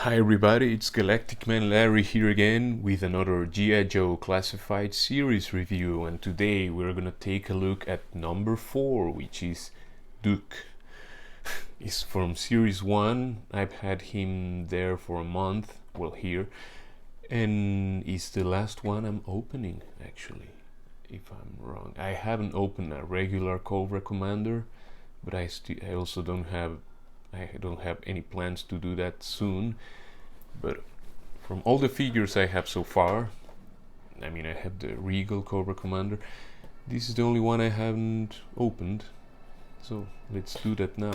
Hi everybody, it's Galactic Man Larry here again with another G.I. Joe Classified series review, and today we're gonna take a look at number 4, which is Duke. He's from series 1. I've had him there for a month, well here, and it's the last one I'm opening actually, if I'm wrong. I haven't opened a regular Cobra Commander, but I also don't have any plans to do that soon. But from all the figures I have so far, I mean, I have the Regal Cobra Commander. This is the only one I haven't opened, so let's do that now.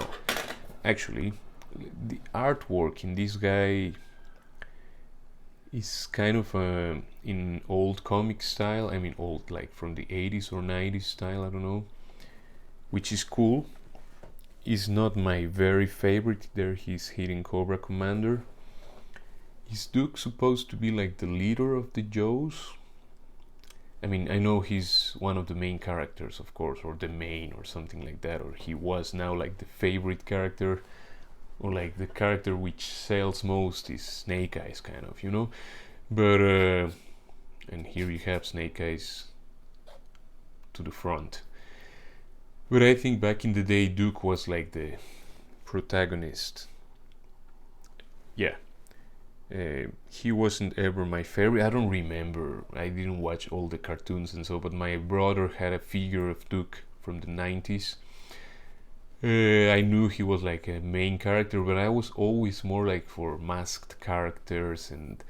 Actually, the artwork in this guy is kind of in old comic style. I mean, old, like from the 80s or 90s style, I don't know, which is cool. Is not my very favorite. There he's hitting Cobra Commander. Is Duke supposed to be like the leader of the Joes? I mean, I know he's one of the main characters, of course, or the main or something like that, or he was now like the favorite character, or like the character which sells most is Snake Eyes, kind of, you know? But, and here you have Snake Eyes to the front. But I think back in the day, Duke was like the protagonist. Yeah. He wasn't ever my favorite. I don't remember. I didn't watch all the cartoons and so, but my brother had a figure of Duke from the 90s. I knew he was like a main character, but I was always more like for masked characters and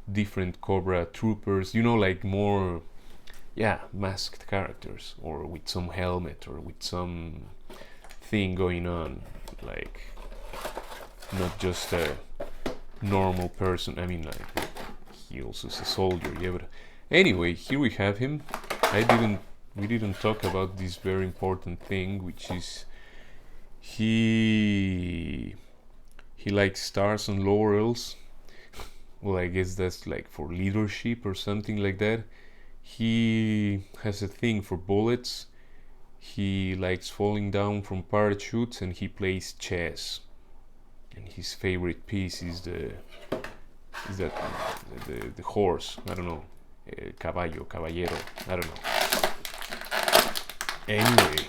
different Cobra troopers, you know, like more, yeah, masked characters, or with some helmet or with some thing going on, like not just a normal person. I mean, like, he also is a soldier, yeah. But anyway, here we have him. We didn't talk about this very important thing, which is he likes stars and laurels. Well, I guess that's like for leadership or something like that. He has a thing for bullets. He likes falling down from parachutes, and he plays chess. And his favorite piece is the horse. I don't know, caballero. I don't know. Anyway,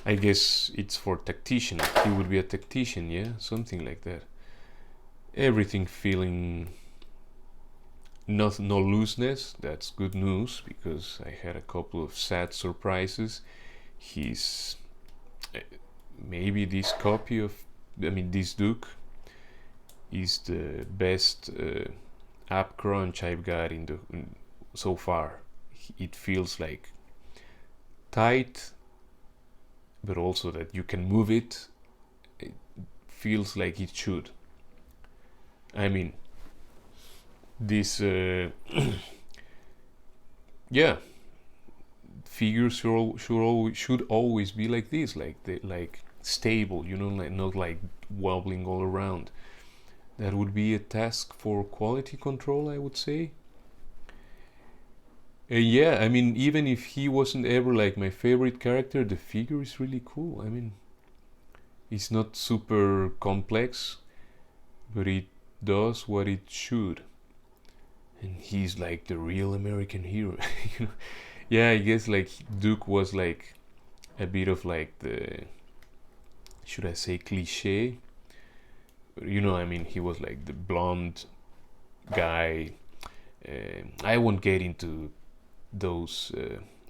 I guess it's for tactician. He would be a tactician, yeah, something like that. Everything feeling no looseness. That's good news, because I had a couple of sad surprises. He's maybe this copy of, I mean, this Duke is the best ab crunch I've got so far. It feels like tight, but also that you can move it. It feels like it should. I mean, this yeah, figures should always be like this, like stable, you know, like not like wobbling all around. That would be a task for quality control, I would say. Yeah, I mean, even if he wasn't ever like my favorite character, the figure is really cool. I mean, it's not super complex, but it does what it should. And he's like the real American hero. You know? Yeah, I guess like Duke was like a bit of like the, should I say, cliche? You know, I mean, he was like the blonde guy. I won't get into those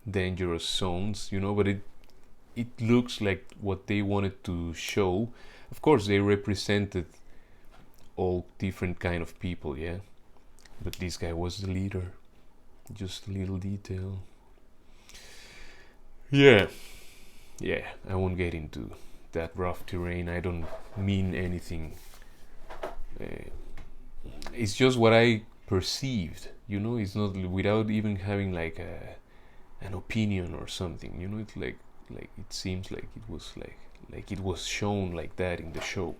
dangerous zones, you know, but it looks like what they wanted to show. Of course, they represented all different kind of people, yeah. But this guy was the leader. Just a little detail. Yeah, I won't get into that rough terrain. I don't mean anything. It's just what I perceived, you know. It's not without even having like an opinion or something, you know. It's like it seems like it was like it was shown like that in the show.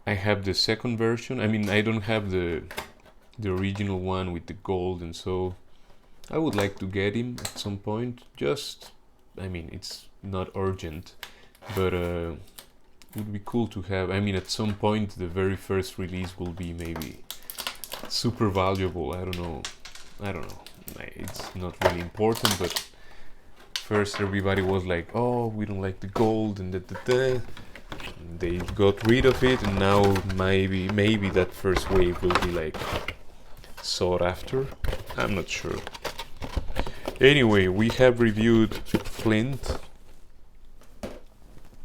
I have the second version. I mean, I don't have the original one with the gold, and so I would like to get him at some point. Just, I mean, it's not urgent, but it would be cool to have. I mean, at some point, the very first release will be maybe super valuable. I don't know. It's not really important, but first everybody was like, "Oh, we don't like the gold," and da. They got rid of it, and now maybe that first wave will be like sought after. I'm not sure. Anyway, we have reviewed Flint,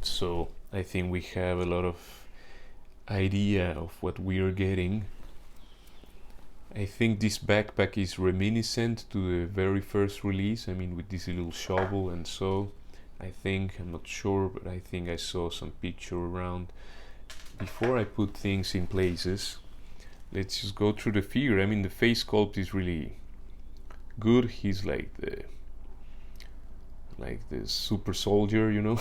so I think we have a lot of idea of what we're getting. I think this backpack is reminiscent to the very first release. I mean, with this little shovel and so. I'm not sure, but I think I saw some picture around. Before I put things in places, let's just go through the figure. I mean, the face sculpt is really good. He's like the super soldier, you know.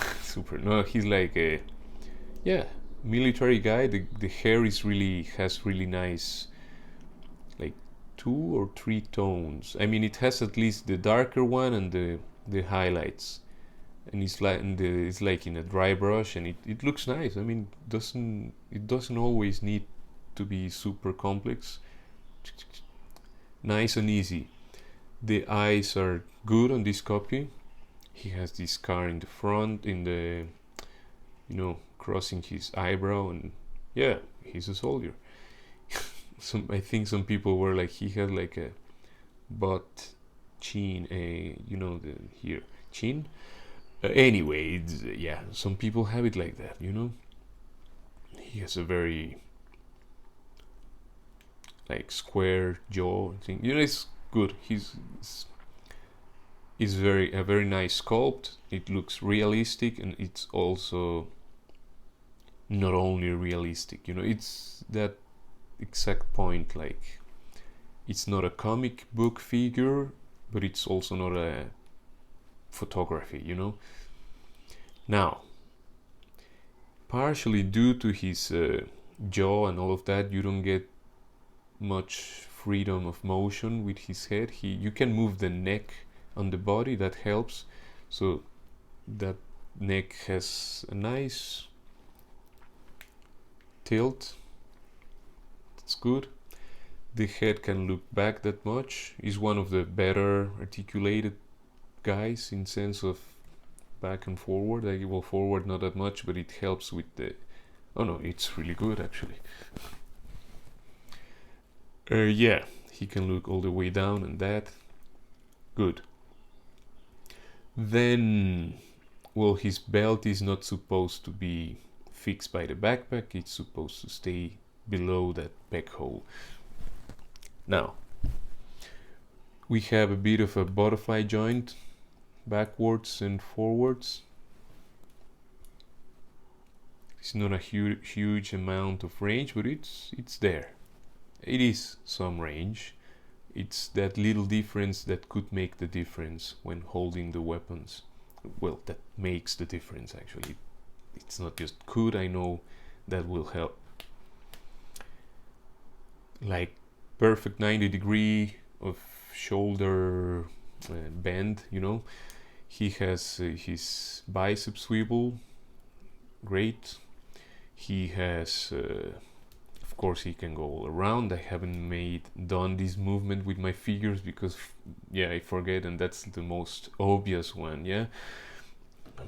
He's like a military guy. The hair has really nice, like 2 or 3 tones. I mean, it has at least the darker one and the highlights, and it's like in a dry brush, and it looks nice. I mean, it doesn't always need to be super complex. Nice and easy. The eyes are good on this copy. He has this scar in the front, crossing his eyebrow, and yeah, he's a soldier. I think some people were like, he had like a butt chin, here chin. Anyway, some people have it like that, you know. He has a very like square jaw thing. You know, it's good. It's a very nice sculpt. It looks realistic, and it's also not only realistic. You know, it's that exact point. Like, it's not a comic book figure, but it's also not a photography. You know. Now, partially due to his jaw and all of that, you don't get much freedom of motion with his head. You can move the neck on the body, that helps. So that neck has a nice tilt. That's good. The head can look back that much. He's one of the better articulated guys in sense of back and forward. Forward not that much, but it helps with the. Oh no, it's really good actually. He can look all the way down, and that good. Then, well, his belt is not supposed to be fixed by the backpack. It's supposed to stay below that peg hole. Now, we have a bit of a butterfly joint backwards and forwards. It's not a huge amount of range, but it's there. It is some range. It's that little difference that could make the difference when holding the weapons. Well, that makes the difference actually. It's not just could, I know that will help. Like perfect 90-degree of shoulder bend, you know. He has his bicep swivel, great. He has of course he can go all around. I haven't done this movement with my figures because I forget, and that's the most obvious one.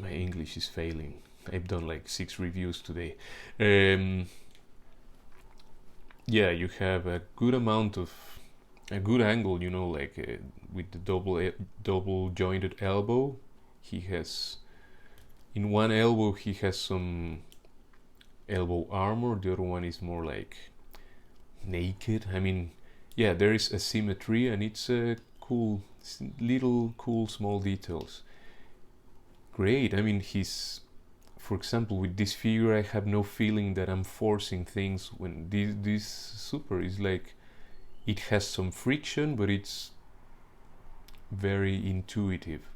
My English is failing. I've done like 6 reviews today. You have a good angle, you know, like with the double jointed elbow. He has in one elbow he has some elbow armor, the other one is more like naked. I mean, there is asymmetry, and it's cool, small details. Great. I mean, for example, with this figure, I have no feeling that I'm forcing things. When this super is like, it has some friction, but it's very intuitive.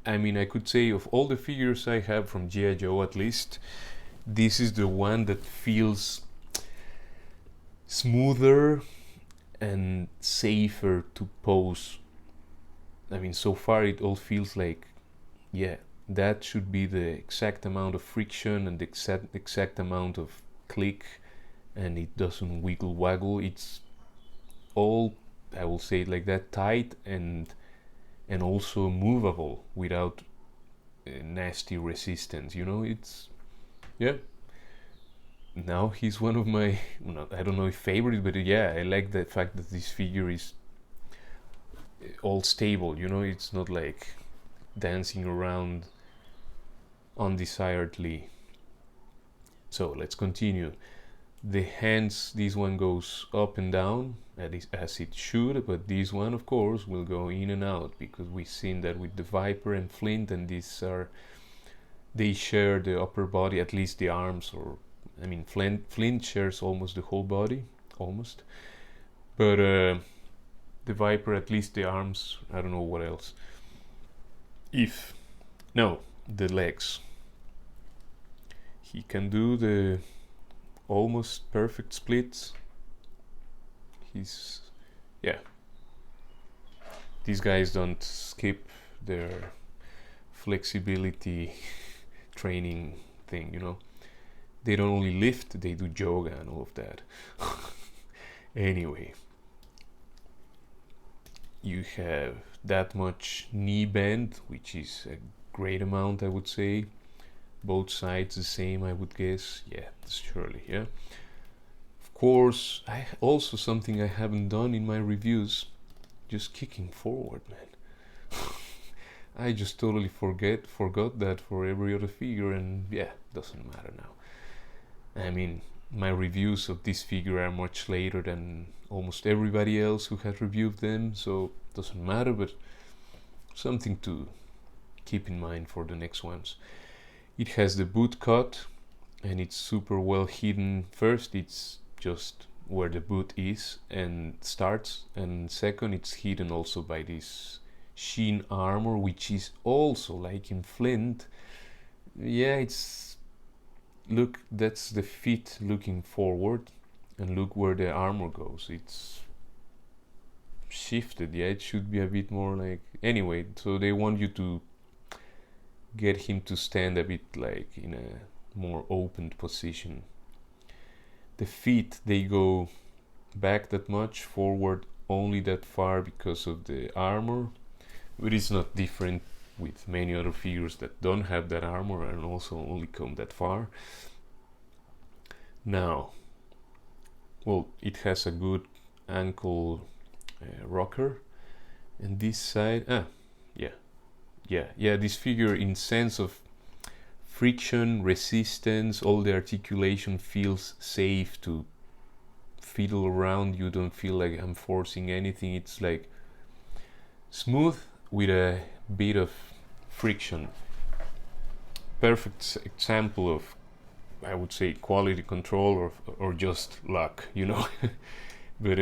I mean, I could say of all the figures I have from G.I. Joe, at least, this is the one that feels smoother and safer to pose. I mean, so far it all feels like, yeah, that should be the exact amount of friction and the exact amount of click, and it doesn't wiggle waggle. It's all, I will say it like that, tight and also movable without nasty resistance. It's, yeah. Now he's one of my, I don't know if favorite, but yeah, I like the fact that this figure is all stable. It's not like dancing around undesiredly. So let's continue. The hands, this one goes up and down as it should, but this one of course will go in and out, because we've seen that with the Viper and Flint, and they share the upper body, at least the arms, or I mean Flint shares almost the whole body, almost, but the Viper, at least the arms, I don't know what else. The legs. He can do the almost perfect splits. Yeah. These guys don't skip their flexibility training thing. They don't only lift, they do yoga and all of that. Anyway, you have that much knee bend, which is a great amount, I would say. Both sides the same, I would guess. Yeah, surely, yeah. Of course, also something I haven't done in my reviews, just kicking forward, man. I just totally forgot that for every other figure, and yeah, doesn't matter now. I mean, my reviews of this figure are much later than almost everybody else who has reviewed them, so doesn't matter, but something to keep in mind for the next ones. It has the boot cut, and it's super well hidden. First, it's just where the boot is and starts, and second, it's hidden also by this sheen armor, which is also like in Flint. Yeah, look, that's the feet looking forward, and look where the armor goes. It's shifted. Yeah, it should be a bit more like, anyway, so they want you to get him to stand a bit like in a more opened position. The feet, they go back that much, forward only that far because of the armor, but it's not different with many other figures that don't have that armor and also only come that far. Now, well, it has a good ankle rocker, and this side, this figure, in sense of friction, resistance, all the articulation feels safe to fiddle around. You don't feel like I'm forcing anything. It's like smooth with a bit of friction. Perfect example of, I would say, quality control or just luck, But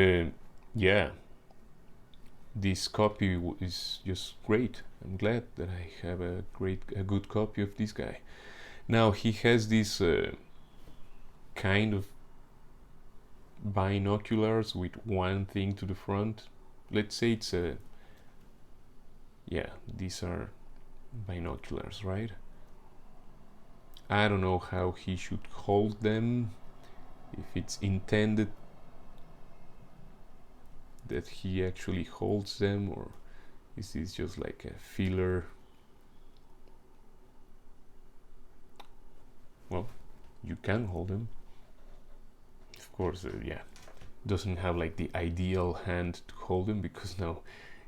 yeah, this copy is just great. I'm glad that I have a good copy of this guy. Now he has this kind of binoculars with one thing to the front. Let's say it's these are binoculars, right? I don't know how he should hold them, if it's intended that he actually holds them, or is this just like a filler? Well, you can hold them, of course. Doesn't have like the ideal hand to hold them, because now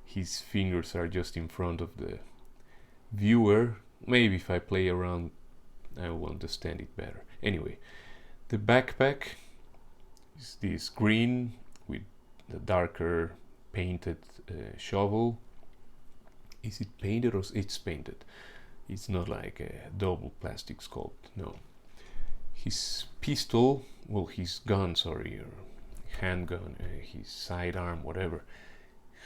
his fingers are just in front of the viewer. Maybe if I play around I will understand it better. Anyway, the backpack is this green with the darker painted shovel. Is it painted or it's painted? It's not like a double plastic sculpt, no. His pistol, well, his gun, sorry, or handgun, his sidearm, whatever,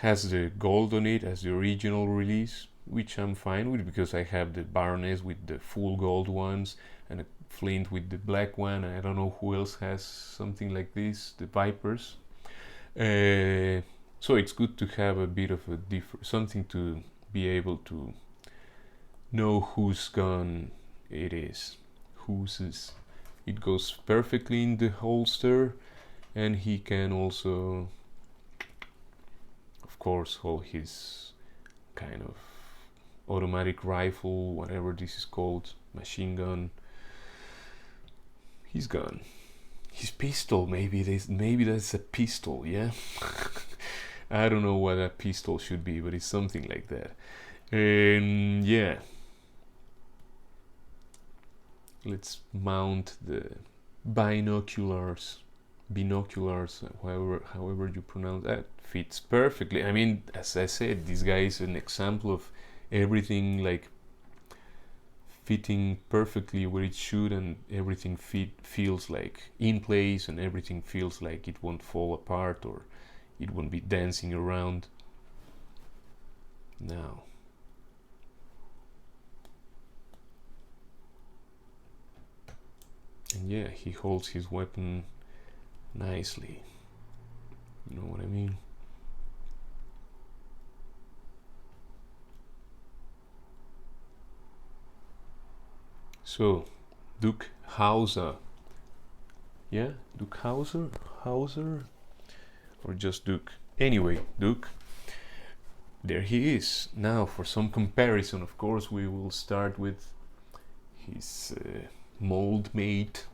has the gold on it as the original release, which I'm fine with because I have the Baroness with the full gold ones and a Flint with the black one. I don't know who else has something like this, the Vipers. So it's good to have a bit of a something to be able to know whose gun it is, whose is. It goes perfectly in the holster, and he can also, of course, hold his kind of automatic rifle, whatever this is called, machine gun, his gun, his pistol. Maybe that's a pistol, yeah. I don't know what a pistol should be, but it's something like that. And yeah, let's mount the binoculars, however you pronounce that. Fits perfectly. I mean, as I said, this guy is an example of everything like fitting perfectly where it should, and everything feels like in place, and everything feels like it won't fall apart or it won't be dancing around. Now, and yeah, he holds his weapon nicely. You know what I mean? So, Duke Hauser. Yeah, Duke Hauser? Or just Duke? Anyway, Duke. There he is. Now, for some comparison, of course, we will start with his mold mate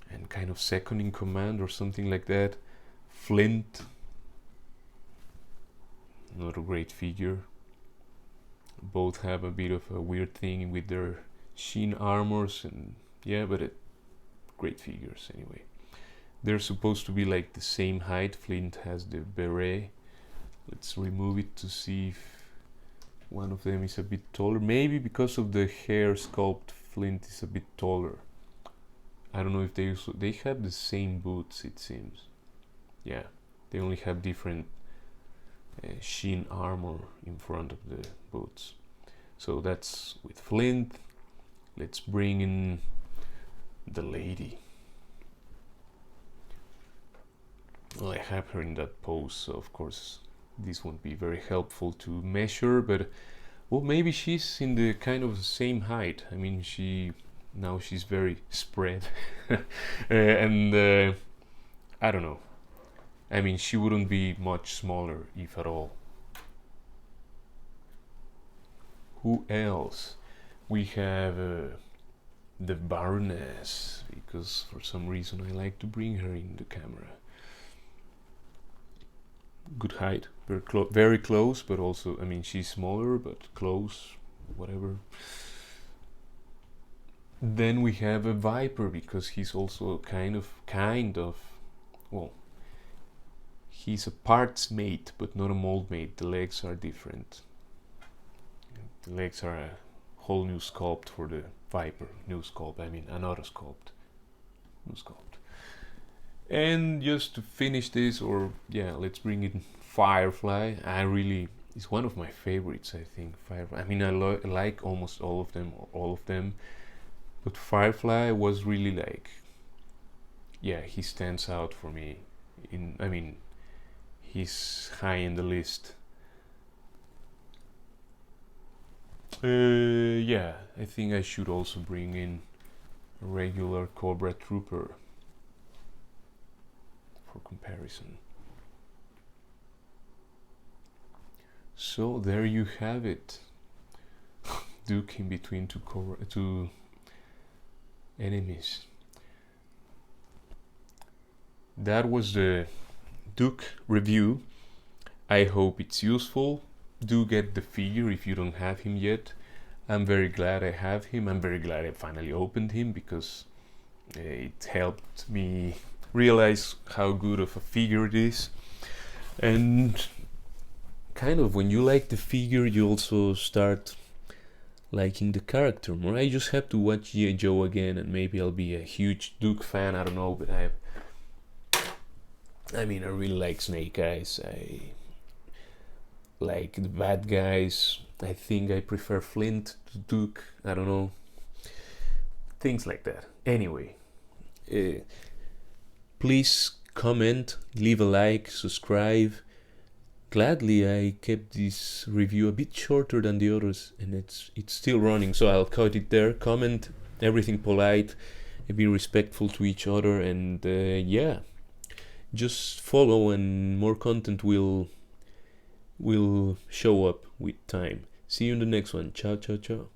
and kind of second in command or something like that, Flint. Not a great figure. Both have a bit of a weird thing with their sheen armors, and yeah, but great figures anyway. They're supposed to be like the same height. Flint has the beret. Let's remove it to see if one of them is a bit taller. Maybe because of the hair sculpt, Flint is a bit taller. I don't know if they have the same boots, it seems. Yeah, they only have different sheen armor in front of the boots. So that's with Flint. Let's bring in the lady. Well, I have her in that pose, so of course this won't be very helpful to measure, but well, maybe she's in the kind of the same height. I mean, she's very spread. And I don't know. I mean, she wouldn't be much smaller, if at all. Who else? We have the Baroness, because for some reason I like to bring her in the camera. Good height, very close, but also, I mean, she's smaller, but close, whatever. Then we have a Viper, because he's also kind of, well, he's a parts mate, but not a mold mate. The legs are different. The legs are a whole new sculpt for the Viper. New sculpt, I mean, another sculpt. New sculpt. And just to finish this, or yeah, let's bring in Firefly. It's one of my favorites, I think. Firefly. I mean, I like almost all of them, but Firefly was really like, yeah, he stands out for me. I mean, he's high in the list. Yeah, I think I should also bring in a regular Cobra Trooper for comparison. So there you have it. Duke in between two enemies. That was the Duke review. I hope it's useful. Do get the figure if you don't have him yet. I'm very glad I have him. I'm very glad I finally opened him, because it helped me realize how good of a figure it is. And kind of when you like the figure, you also start liking the character more. I just have to watch G.I. Joe again, and maybe I'll be a huge Duke fan. I don't know, but I mean, I really like Snake Eyes. I like the bad guys. I think I prefer Flint to Duke. I don't know. Things like that. Anyway, please comment, leave a like, subscribe. Gladly, I kept this review a bit shorter than the others, and it's still running, so I'll cut it there. Comment, everything polite, be respectful to each other, and yeah, just follow, and more content will show up with time. See you in the next one. Ciao, ciao, ciao.